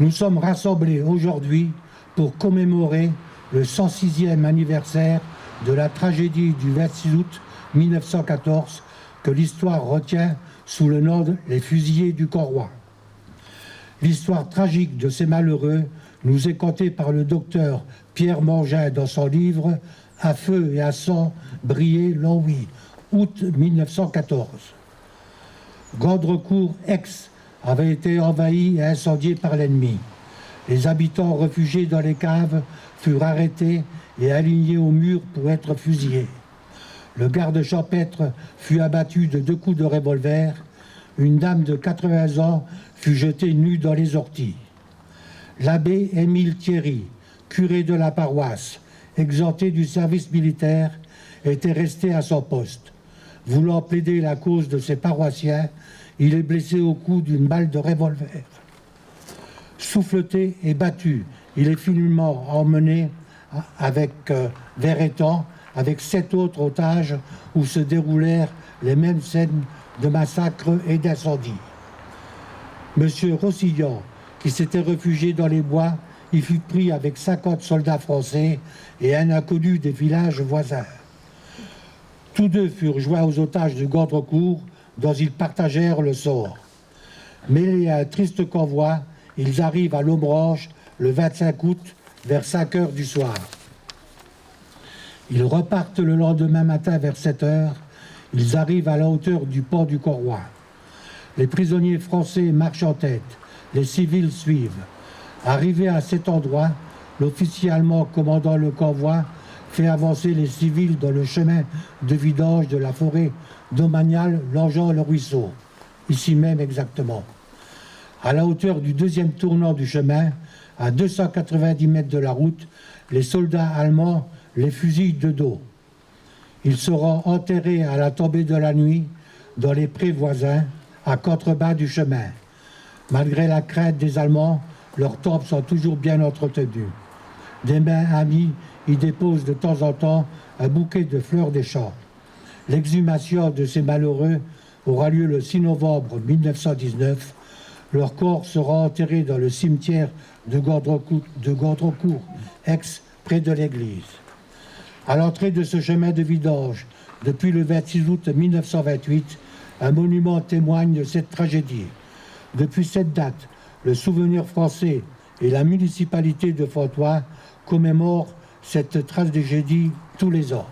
Nous sommes rassemblés aujourd'hui pour commémorer le 106e anniversaire de la tragédie du 26 août 1914 que l'histoire retient sous le nom de Les Fusillés du Corroy. L'histoire tragique de ces malheureux nous est contée par le docteur Pierre Mangin dans son livre « À feu et à sang, brillait Longwy, août 1914 ». Gondrecourt, Aix, avait été envahi et incendié par l'ennemi. Les habitants réfugiés dans les caves furent arrêtés et alignés au mur pour être fusillés. Le garde champêtre fut abattu de 2 coups de revolver. Une dame de 80 ans fut jetée nue dans les orties. L'abbé Émile Thierry, curé de la paroisse, exempté du service militaire, était resté à son poste. Voulant plaider la cause de ses paroissiens, il est blessé au cou d'une balle de revolver. Souffleté et battu, il est finalement emmené vers Étang avec 7 autres otages où se déroulèrent les mêmes scènes de massacre et d'incendie. Monsieur Rossillon, qui s'était réfugié dans les bois, y fut pris avec 50 soldats français et un inconnu des villages voisins. Tous deux furent joints aux otages de Gondrecourt, dont ils partagèrent le sort. Mêlés à un triste convoi, ils arrivent à Lomrange le 25 août vers 5 heures du soir. Ils repartent le lendemain matin vers 7 heures. Ils arrivent à la hauteur du pont du Corroy. Les prisonniers français marchent en tête. Les civils suivent. Arrivé à cet endroit, l'officier allemand commandant le convoi fait avancer les civils dans le chemin de vidange de la forêt domaniale Longeant-le-Ruisseau, ici même exactement. À la hauteur du 2e tournant du chemin, à 290 mètres de la route, les soldats allemands les fusillent de dos. Ils seront enterrés à la tombée de la nuit dans les prés voisins, à contrebas du chemin. Malgré la crainte des Allemands, leurs tombes sont toujours bien entretenues. Des mains amies y déposent de temps en temps un bouquet de fleurs des champs. L'exhumation de ces malheureux aura lieu le 6 novembre 1919. Leurs corps seront enterrés dans le cimetière de Gondrecourt, Aix, près de l'église. À l'entrée de ce chemin de vidange, depuis le 26 août 1928, un monument témoigne de cette tragédie. Depuis cette date, le Souvenir français et la municipalité de Fontoy commémorent cette tragédie tous les ans.